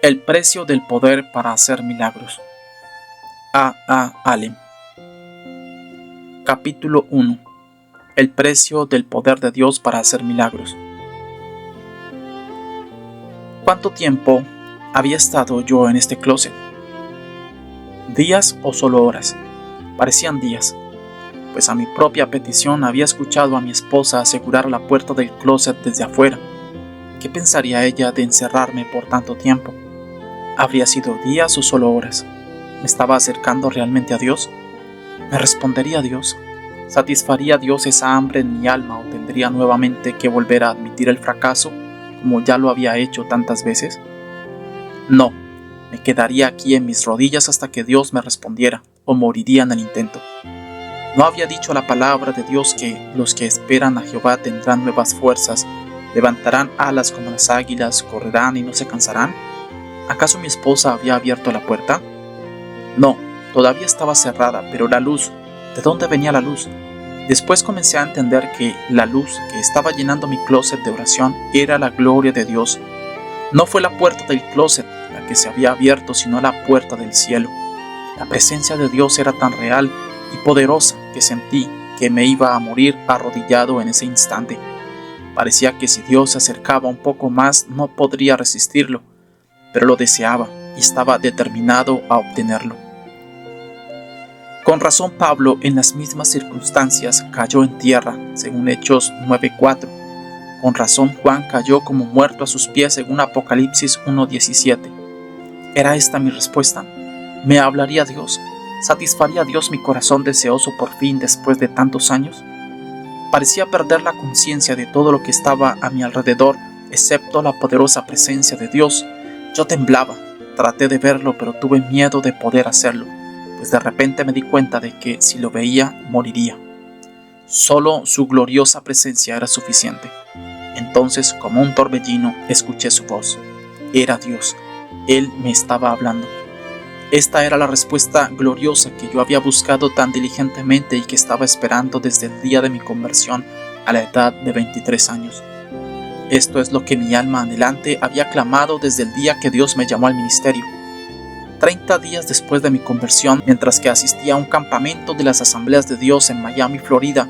El precio del poder para hacer milagros. A. Allen. Capítulo 1. El precio del poder de Dios para hacer milagros. ¿Cuánto tiempo había estado yo en este closet? ¿Días o solo horas? Parecían días, pues a mi propia petición había escuchado a mi esposa asegurar la puerta del closet desde afuera. ¿Qué pensaría ella de encerrarme por tanto tiempo? ¿Habría sido días o solo horas? ¿Me estaba acercando realmente a Dios? ¿Me respondería Dios? ¿Satisfaría Dios esa hambre en mi alma o tendría nuevamente que volver a admitir el fracaso como ya lo había hecho tantas veces? No, me quedaría aquí en mis rodillas hasta que Dios me respondiera o moriría en el intento. ¿No había dicho la palabra de Dios que los que esperan a Jehová tendrán nuevas fuerzas, levantarán alas como las águilas, correrán y no se cansarán? ¿Acaso mi esposa había abierto la puerta? No, todavía estaba cerrada, pero la luz, ¿de dónde venía la luz? Después comencé a entender que la luz que estaba llenando mi closet de oración era la gloria de Dios. No fue la puerta del closet la que se había abierto, sino la puerta del cielo. La presencia de Dios era tan real y poderosa que sentí que me iba a morir arrodillado en ese instante. Parecía que si Dios se acercaba un poco más no podría resistirlo, pero lo deseaba y estaba determinado a obtenerlo. Con razón Pablo, en las mismas circunstancias, cayó en tierra, según Hechos 9:4. Con razón Juan cayó como muerto a sus pies, según Apocalipsis 1:17. ¿Era esta mi respuesta? ¿Me hablaría Dios? ¿Satisfaría Dios mi corazón deseoso por fin después de tantos años? Parecía perder la conciencia de todo lo que estaba a mi alrededor, excepto la poderosa presencia de Dios. Yo temblaba, traté de verlo, pero tuve miedo de poder hacerlo, pues de repente me di cuenta de que si lo veía, moriría. Solo su gloriosa presencia era suficiente. Entonces, como un torbellino, escuché su voz. Era Dios. Él me estaba hablando. Esta era la respuesta gloriosa que yo había buscado tan diligentemente y que estaba esperando desde el día de mi conversión a la edad de 23 años. Esto es lo que mi alma anhelante había clamado desde el día que Dios me llamó al ministerio. 30 días después de mi conversión, mientras que asistía a un campamento de las Asambleas de Dios en Miami, Florida,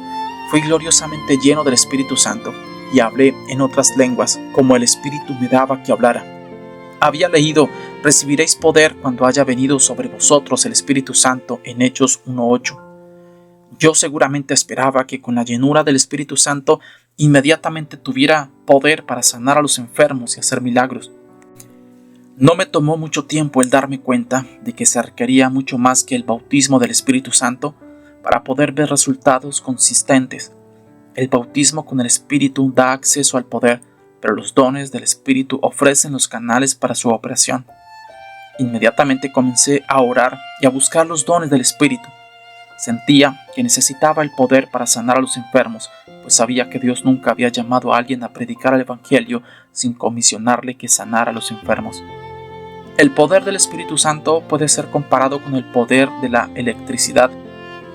fui gloriosamente lleno del Espíritu Santo y hablé en otras lenguas, como el Espíritu me daba que hablara. Había leído: recibiréis poder cuando haya venido sobre vosotros el Espíritu Santo, en Hechos 1:8. Yo seguramente esperaba que con la llenura del Espíritu Santo inmediatamente tuviera poder para sanar a los enfermos y hacer milagros. No me tomó mucho tiempo el darme cuenta de que se requería mucho más que el bautismo del Espíritu Santo para poder ver resultados consistentes. El bautismo con el Espíritu da acceso al poder, pero los dones del Espíritu ofrecen los canales para su operación. Inmediatamente comencé a orar y a buscar los dones del Espíritu. Sentía que necesitaba el poder para sanar a los enfermos, pues sabía que Dios nunca había llamado a alguien a predicar el Evangelio sin comisionarle que sanara a los enfermos. El poder del Espíritu Santo puede ser comparado con el poder de la electricidad.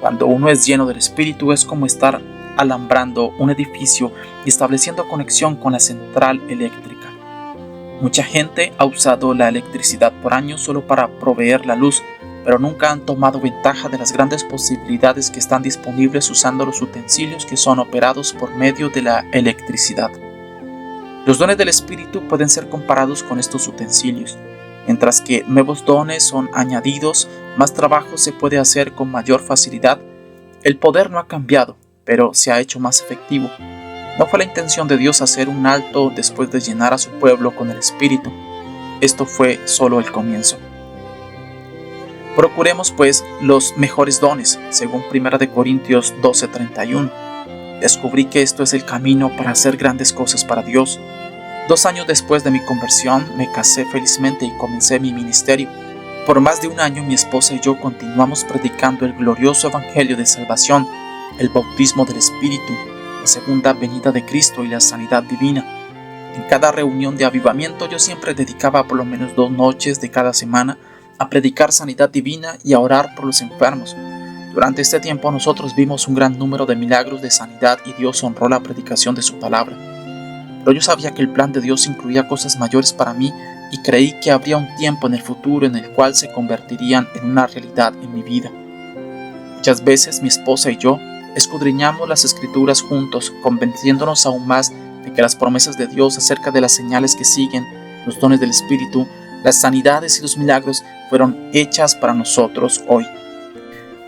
Cuando uno es lleno del Espíritu es como estar alambrando un edificio y estableciendo conexión con la central eléctrica. Mucha gente ha usado la electricidad por años solo para proveer la luz, pero nunca han tomado ventaja de las grandes posibilidades que están disponibles usando los utensilios que son operados por medio de la electricidad. Los dones del Espíritu pueden ser comparados con estos utensilios. Mientras que nuevos dones son añadidos, más trabajo se puede hacer con mayor facilidad. El poder no ha cambiado, pero se ha hecho más efectivo. No fue la intención de Dios hacer un alto después de llenar a su pueblo con el Espíritu. Esto fue solo el comienzo. Procuremos pues los mejores dones, según 1 Corintios 12:31. Descubrí que esto es el camino para hacer grandes cosas para Dios. 2 años después de mi conversión, me casé felizmente y comencé mi ministerio. Por más de un año, mi esposa y yo continuamos predicando el glorioso evangelio de salvación, el bautismo del Espíritu, la segunda venida de Cristo y la sanidad divina. En cada reunión de avivamiento yo siempre dedicaba por lo menos 2 noches de cada semana a predicar sanidad divina y a orar por los enfermos. Durante este tiempo nosotros vimos un gran número de milagros de sanidad y Dios honró la predicación de su palabra. Pero yo sabía que el plan de Dios incluía cosas mayores para mí y creí que habría un tiempo en el futuro en el cual se convertirían en una realidad en mi vida. Muchas veces mi esposa y yo escudriñamos las Escrituras juntos, convenciéndonos aún más de que las promesas de Dios acerca de las señales que siguen, los dones del Espíritu, las sanidades y los milagros fueron hechas para nosotros hoy.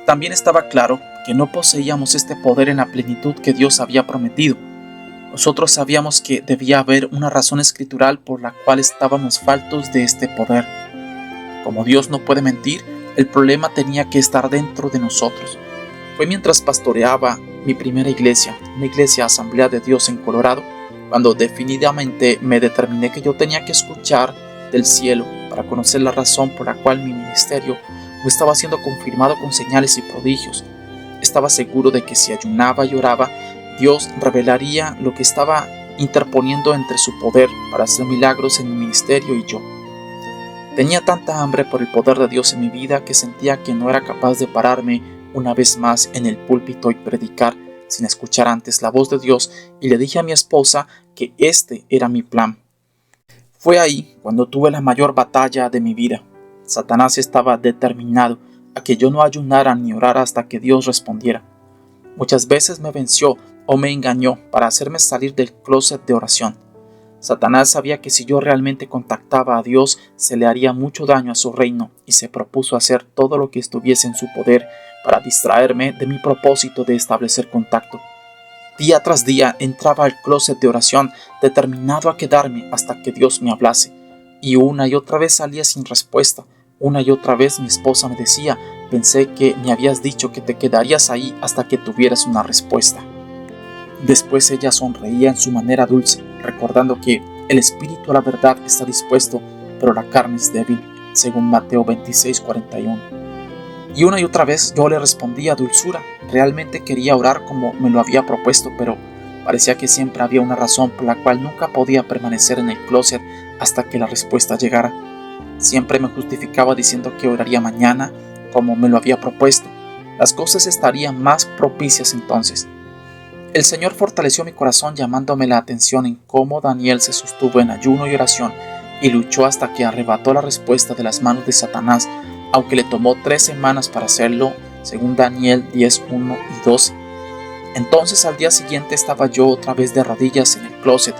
También estaba claro que no poseíamos este poder en la plenitud que Dios había prometido. Nosotros sabíamos que debía haber una razón escritural por la cual estábamos faltos de este poder. Como Dios no puede mentir, el problema tenía que estar dentro de nosotros. Fue mientras pastoreaba mi primera iglesia, una iglesia Asamblea de Dios en Colorado, cuando definitivamente me determiné que yo tenía que escuchar del cielo para conocer la razón por la cual mi ministerio no estaba siendo confirmado con señales y prodigios. Estaba seguro de que si ayunaba y oraba, Dios revelaría lo que estaba interponiendo entre su poder para hacer milagros en mi ministerio y yo. Tenía tanta hambre por el poder de Dios en mi vida que sentía que no era capaz de pararme una vez más en el púlpito y predicar sin escuchar antes la voz de Dios, y le dije a mi esposa que este era mi plan. Fue ahí cuando tuve la mayor batalla de mi vida. Satanás estaba determinado a que yo no ayunara ni orara hasta que Dios respondiera. Muchas veces me venció o me engañó para hacerme salir del closet de oración. Satanás sabía que si yo realmente contactaba a Dios, se le haría mucho daño a su reino, y se propuso hacer todo lo que estuviese en su poder para distraerme de mi propósito de establecer contacto. Día tras día entraba al closet de oración, determinado a quedarme hasta que Dios me hablase, y una y otra vez salía sin respuesta. Una y otra vez mi esposa me decía: pensé que me habías dicho que te quedarías ahí hasta que tuvieras una respuesta. Después ella sonreía en su manera dulce, recordando que el espíritu a la verdad está dispuesto, pero la carne es débil, según Mateo 26:41. Y una y otra vez yo le respondía: dulzura, realmente quería orar como me lo había propuesto, pero parecía que siempre había una razón por la cual nunca podía permanecer en el closet hasta que la respuesta llegara. Siempre me justificaba diciendo que oraría mañana, como me lo había propuesto. Las cosas estarían más propicias entonces. El Señor fortaleció mi corazón llamándome la atención en cómo Daniel se sostuvo en ayuno y oración y luchó hasta que arrebató la respuesta de las manos de Satanás, aunque le tomó 3 semanas para hacerlo, según Daniel 10:1 y 12. Entonces al día siguiente estaba yo otra vez de rodillas en el closet.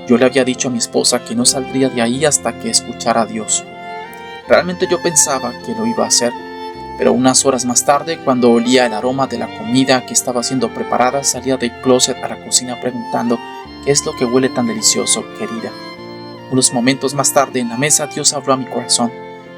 Yo le había dicho a mi esposa que no saldría de ahí hasta que escuchara a Dios. Realmente yo pensaba que lo iba a hacer, pero unas horas más tarde, cuando olía el aroma de la comida que estaba siendo preparada, salía del closet a la cocina preguntando: ¿qué es lo que huele tan delicioso, querida? Unos momentos más tarde, en la mesa, Dios habló a mi corazón.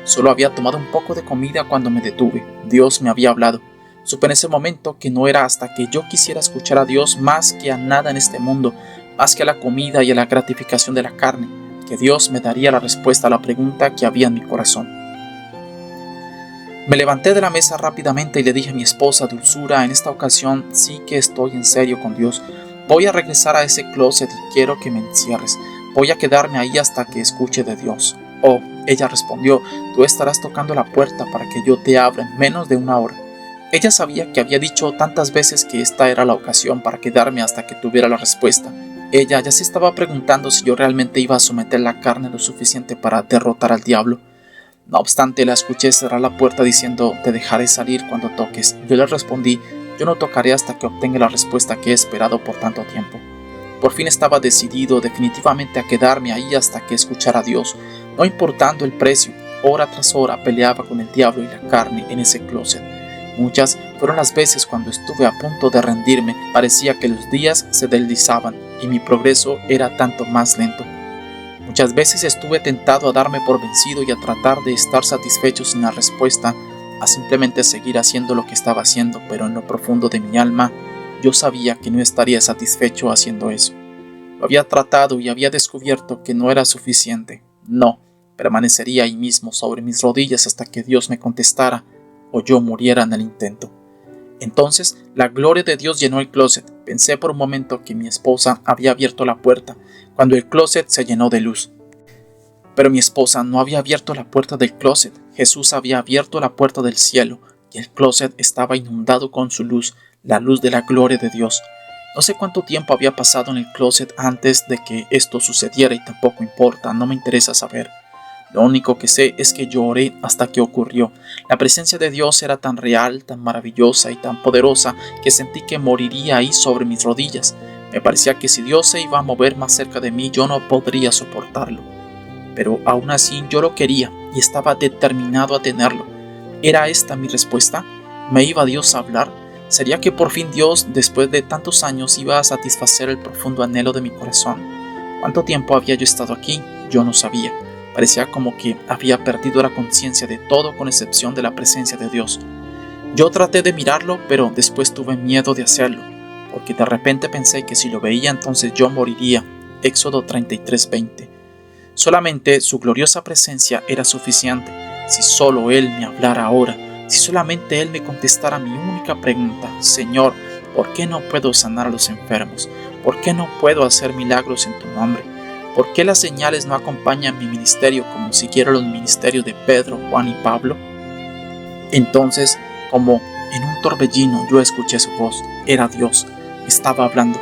Solo había tomado un poco de comida cuando me detuve. Dios me había hablado. Supe en ese momento que no era hasta que yo quisiera escuchar a Dios más que a nada en este mundo, más que a la comida y a la gratificación de la carne, que Dios me daría la respuesta a la pregunta que había en mi corazón. Me levanté de la mesa rápidamente y le dije a mi esposa: dulzura, en esta ocasión sí que estoy en serio con Dios. Voy a regresar a ese closet y quiero que me encierres. Voy a quedarme ahí hasta que escuche de Dios. Oh, ella respondió: tú estarás tocando la puerta para que yo te abra en menos de una hora. Ella sabía que había dicho tantas veces que esta era la ocasión para quedarme hasta que tuviera la respuesta. Ella ya se estaba preguntando si yo realmente iba a someter la carne lo suficiente para derrotar al diablo. No obstante, la escuché cerrar la puerta diciendo: te dejaré salir cuando toques. Yo le respondí: yo no tocaré hasta que obtenga la respuesta que he esperado por tanto tiempo. Por fin estaba decidido definitivamente a quedarme ahí hasta que escuchara a Dios, no importando el precio. Hora tras hora peleaba con el diablo y la carne en ese closet. Muchas fueron las veces cuando estuve a punto de rendirme. Parecía que los días se deslizaban y mi progreso era tanto más lento. Muchas veces estuve tentado a darme por vencido y a tratar de estar satisfecho sin la respuesta, a simplemente seguir haciendo lo que estaba haciendo, pero en lo profundo de mi alma yo sabía que no estaría satisfecho haciendo eso. Lo había tratado y había descubierto que no era suficiente. No, permanecería ahí mismo sobre mis rodillas hasta que Dios me contestara o yo muriera en el intento. Entonces la gloria de Dios llenó el closet. Pensé por un momento que mi esposa había abierto la puerta, cuando el closet se llenó de luz. Pero mi esposa no había abierto la puerta del closet. Jesús había abierto la puerta del cielo, y el closet estaba inundado con su luz, la luz de la gloria de Dios. No sé cuánto tiempo había pasado en el closet antes de que esto sucediera y tampoco importa, no me interesa saber. Lo único que sé es que yo oré hasta que ocurrió. La presencia de Dios era tan real, tan maravillosa y tan poderosa que sentí que moriría ahí sobre mis rodillas. Me parecía que si Dios se iba a mover más cerca de mí, yo no podría soportarlo. Pero aún así yo lo quería y estaba determinado a tenerlo. ¿Era esta mi respuesta? ¿Me iba Dios a hablar? ¿Sería que por fin Dios, después de tantos años, iba a satisfacer el profundo anhelo de mi corazón? ¿Cuánto tiempo había yo estado aquí? Yo no sabía. Parecía como que había perdido la conciencia de todo con excepción de la presencia de Dios. Yo traté de mirarlo, pero después tuve miedo de hacerlo, porque de repente pensé que si lo veía entonces yo moriría. Éxodo 33:20. Solamente su gloriosa presencia era suficiente. Si solo Él me hablara ahora, si solamente Él me contestara mi única pregunta: Señor, ¿por qué no puedo sanar a los enfermos? ¿Por qué no puedo hacer milagros en tu nombre? ¿Por qué las señales no acompañan mi ministerio como siguieron los ministerios de Pedro, Juan y Pablo? Entonces, como en un torbellino, yo escuché su voz. Era Dios, me estaba hablando.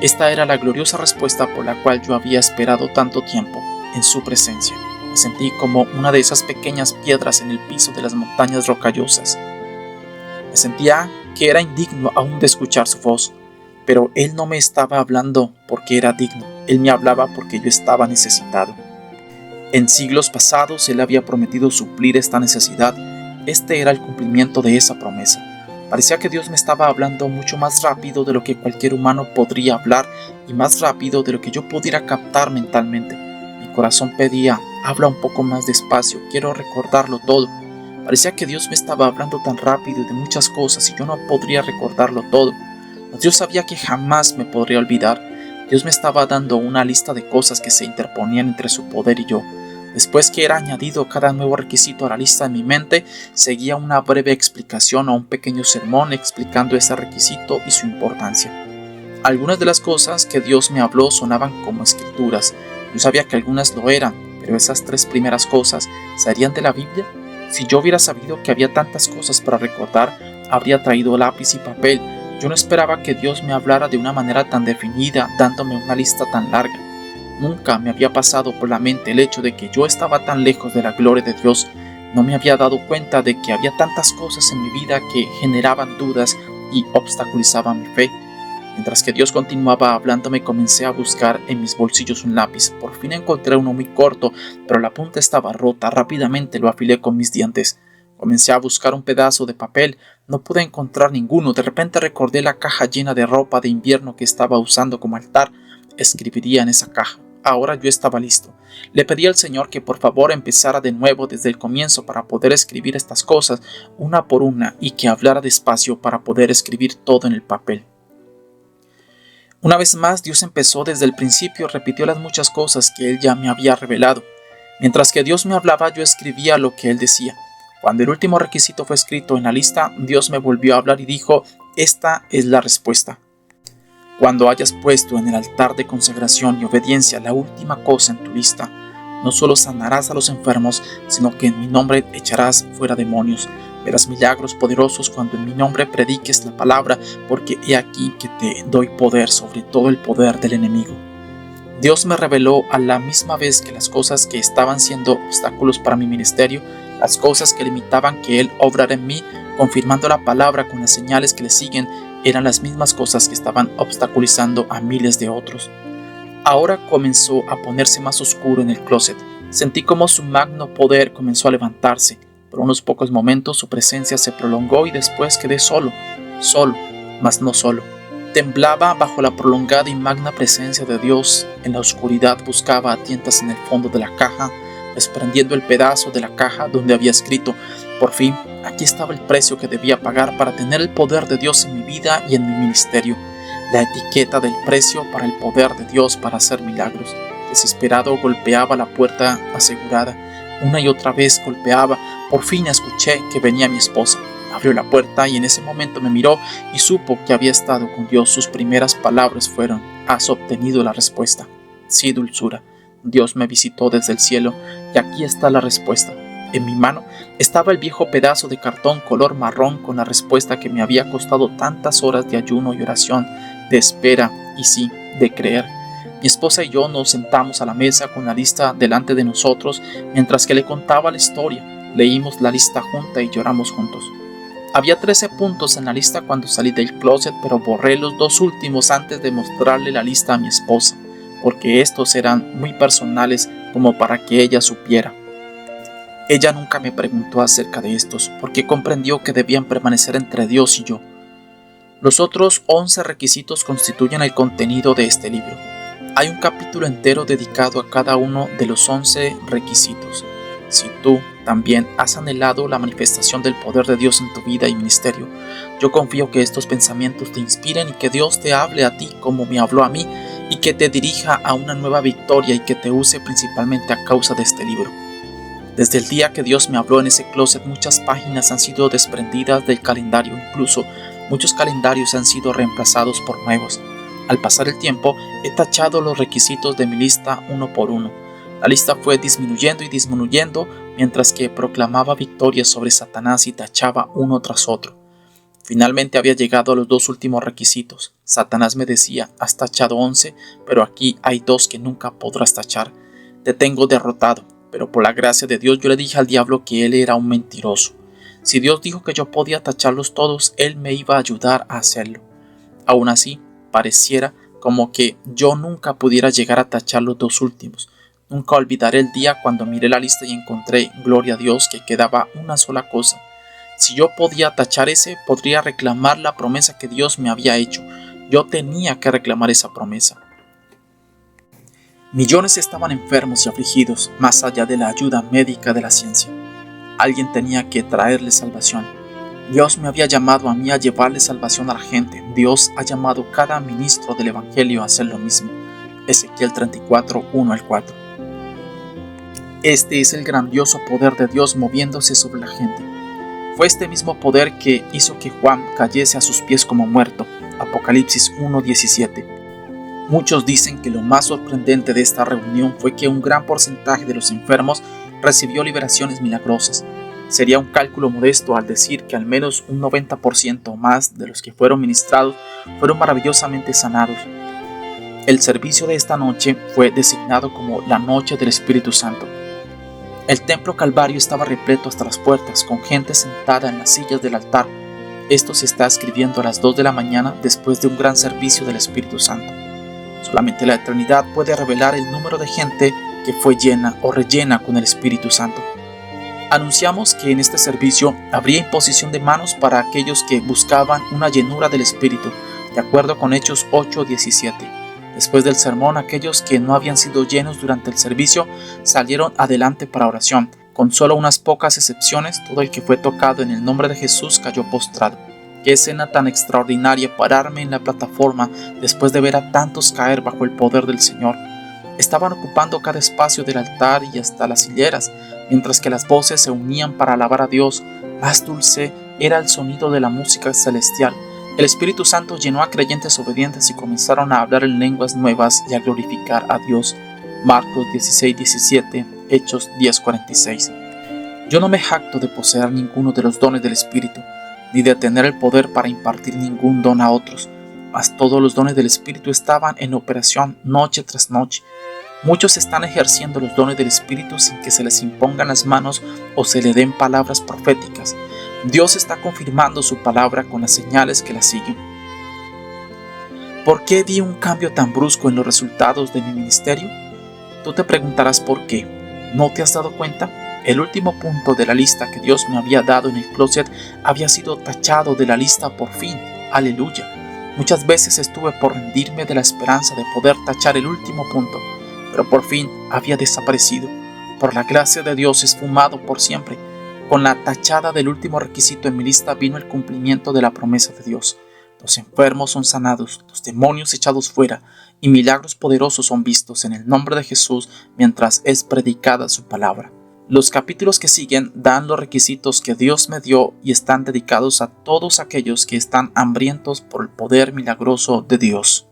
Esta era la gloriosa respuesta por la cual yo había esperado tanto tiempo, en su presencia. Me sentí como una de esas pequeñas piedras en el piso de las montañas rocallosas. Me sentía que era indigno aún de escuchar su voz, pero Él no me estaba hablando porque era digno. Él me hablaba porque yo estaba necesitado. En siglos pasados Él había prometido suplir esta necesidad. Este era el cumplimiento de esa promesa. Parecía que Dios me estaba hablando mucho más rápido de lo que cualquier humano podría hablar y más rápido de lo que yo pudiera captar mentalmente. Mi corazón pedía: habla un poco más despacio, quiero recordarlo todo. Parecía que Dios me estaba hablando tan rápido de muchas cosas y yo no podría recordarlo todo. Mas Dios sabía que jamás me podría olvidar. Dios me estaba dando una lista de cosas que se interponían entre su poder y yo. Después que era añadido cada nuevo requisito a la lista en mi mente, seguía una breve explicación o un pequeño sermón explicando ese requisito y su importancia. Algunas de las cosas que Dios me habló sonaban como escrituras. Yo sabía que algunas lo eran, pero esas 3 primeras cosas ¿serían de la Biblia? Si yo hubiera sabido que había tantas cosas para recordar, habría traído lápiz y papel. Yo no esperaba que Dios me hablara de una manera tan definida, dándome una lista tan larga. Nunca me había pasado por la mente el hecho de que yo estaba tan lejos de la gloria de Dios. No me había dado cuenta de que había tantas cosas en mi vida que generaban dudas y obstaculizaban mi fe. Mientras que Dios continuaba hablándome, comencé a buscar en mis bolsillos un lápiz. Por fin encontré uno muy corto, pero la punta estaba rota. Rápidamente lo afilé con mis dientes. Comencé a buscar un pedazo de papel. No pude encontrar ninguno. De repente recordé la caja llena de ropa de invierno que estaba usando como altar. Escribiría en esa caja. Ahora yo estaba listo. Le pedí al Señor que por favor empezara de nuevo desde el comienzo para poder escribir estas cosas una por una y que hablara despacio para poder escribir todo en el papel. Una vez más, Dios empezó desde el principio, repitió las muchas cosas que Él ya me había revelado. Mientras que Dios me hablaba, yo escribía lo que Él decía. Cuando el último requisito fue escrito en la lista, Dios me volvió a hablar y dijo: esta es la respuesta. Cuando hayas puesto en el altar de consagración y obediencia la última cosa en tu lista, no solo sanarás a los enfermos, sino que en mi nombre echarás fuera demonios. Verás milagros poderosos cuando en mi nombre prediques la palabra, porque he aquí que te doy poder sobre todo el poder del enemigo. Dios me reveló a la misma vez que las cosas que estaban siendo obstáculos para mi ministerio, las cosas que limitaban que Él obrara en mí, confirmando la palabra con las señales que le siguen, eran las mismas cosas que estaban obstaculizando a miles de otros. Ahora comenzó a ponerse más oscuro en el closet. Sentí como su magno poder comenzó a levantarse. Por unos pocos momentos su presencia se prolongó y después quedé solo, mas no solo. Temblaba bajo la prolongada y magna presencia de Dios. En la oscuridad buscaba a tientas en el fondo de la caja, desprendiendo el pedazo de la caja donde había escrito: por fin, aquí estaba el precio que debía pagar para tener el poder de Dios en mi vida y en mi ministerio. La etiqueta del precio para el poder de Dios para hacer milagros. Desesperado golpeaba la puerta asegurada. Una y otra vez golpeaba. Por fin escuché que venía mi esposa. Abrió la puerta y en ese momento me miró y supo que había estado con Dios. Sus primeras palabras fueron: has obtenido la respuesta. Sí, dulzura. Dios me visitó desde el cielo y aquí está la respuesta. En mi mano estaba el viejo pedazo de cartón color marrón con la respuesta que me había costado tantas horas de ayuno y oración, de espera y sí, de creer. Mi esposa y yo nos sentamos a la mesa con la lista delante de nosotros mientras que le contaba la historia. Leímos la lista junta y lloramos juntos. Había 13 puntos en la lista cuando salí del closet, pero borré los 2 últimos antes de mostrarle la lista a mi esposa, porque estos eran muy personales como para que ella supiera. Ella nunca me preguntó acerca de estos, porque comprendió que debían permanecer entre Dios y yo. Los otros 11 requisitos constituyen el contenido de este libro. Hay un capítulo entero dedicado a cada uno de los 11 requisitos. Si tú también has anhelado la manifestación del poder de Dios en tu vida y ministerio, yo confío que estos pensamientos te inspiren y que Dios te hable a ti como me habló a mí y que te dirija a una nueva victoria y que te use principalmente a causa de este libro. Desde el día que Dios me habló en ese closet, muchas páginas han sido desprendidas del calendario, incluso muchos calendarios han sido reemplazados por nuevos. Al pasar el tiempo, he tachado los requisitos de mi lista uno por uno. La lista fue disminuyendo y disminuyendo mientras que proclamaba victoria sobre Satanás y tachaba uno tras otro. Finalmente había llegado a los 2 últimos requisitos. Satanás me decía: has tachado 11, pero aquí hay 2 que nunca podrás tachar. Te tengo derrotado. Pero por la gracia de Dios yo le dije al diablo que él era un mentiroso. Si Dios dijo que yo podía tacharlos todos, él me iba a ayudar a hacerlo. Aún así, pareciera como que yo nunca pudiera llegar a tachar los 2 últimos. Nunca olvidaré el día cuando miré la lista y encontré, gloria a Dios, que quedaba una sola cosa. Si yo podía tachar ese, podría reclamar la promesa que Dios me había hecho. Yo tenía que reclamar esa promesa. Millones estaban enfermos y afligidos, más allá de la ayuda médica de la ciencia. Alguien tenía que traerles salvación. Dios me había llamado a mí a llevarle salvación a la gente. Dios ha llamado a cada ministro del Evangelio a hacer lo mismo. Ezequiel 34, 1-4. Este es el grandioso poder de Dios moviéndose sobre la gente. Fue este mismo poder que hizo que Juan cayese a sus pies como muerto. Apocalipsis 1:17. Muchos dicen que lo más sorprendente de esta reunión fue que un gran porcentaje de los enfermos recibió liberaciones milagrosas. Sería un cálculo modesto al decir que al menos un 90% o más de los que fueron ministrados fueron maravillosamente sanados. El servicio de esta noche fue designado como la Noche del Espíritu Santo. El templo Calvario estaba repleto hasta las puertas, con gente sentada en las sillas del altar. Esto se está escribiendo a las 2 de la mañana después de un gran servicio del Espíritu Santo. Solamente la eternidad puede revelar el número de gente que fue llena o rellena con el Espíritu Santo. Anunciamos que en este servicio habría imposición de manos para aquellos que buscaban una llenura del Espíritu, de acuerdo con Hechos 8:17. Después del sermón, aquellos que no habían sido llenos durante el servicio salieron adelante para oración. Con solo unas pocas excepciones, todo el que fue tocado en el nombre de Jesús cayó postrado. Qué escena tan extraordinaria pararme en la plataforma después de ver a tantos caer bajo el poder del Señor. Estaban ocupando cada espacio del altar y hasta las hileras, mientras que las voces se unían para alabar a Dios. Más dulce era el sonido de la música celestial. El Espíritu Santo llenó a creyentes obedientes y comenzaron a hablar en lenguas nuevas y a glorificar a Dios. Marcos 16:17, Hechos 10:46. Yo no me jacto de poseer ninguno de los dones del Espíritu, ni de tener el poder para impartir ningún don a otros, mas todos los dones del Espíritu estaban en operación noche tras noche. Muchos están ejerciendo los dones del Espíritu sin que se les impongan las manos o se le den palabras proféticas. Dios está confirmando su palabra con las señales que la siguen. ¿Por qué vi un cambio tan brusco en los resultados de mi ministerio? Tú te preguntarás por qué. ¿No te has dado cuenta? El último punto de la lista que Dios me había dado en el closet había sido tachado de la lista por fin. ¡Aleluya! Muchas veces estuve por rendirme de la esperanza de poder tachar el último punto, pero por fin había desaparecido. Por la gracia de Dios esfumado por siempre. Con la tachada del último requisito en mi lista vino el cumplimiento de la promesa de Dios. Los enfermos son sanados, los demonios echados fuera y milagros poderosos son vistos en el nombre de Jesús mientras es predicada su palabra. Los capítulos que siguen dan los requisitos que Dios me dio y están dedicados a todos aquellos que están hambrientos por el poder milagroso de Dios.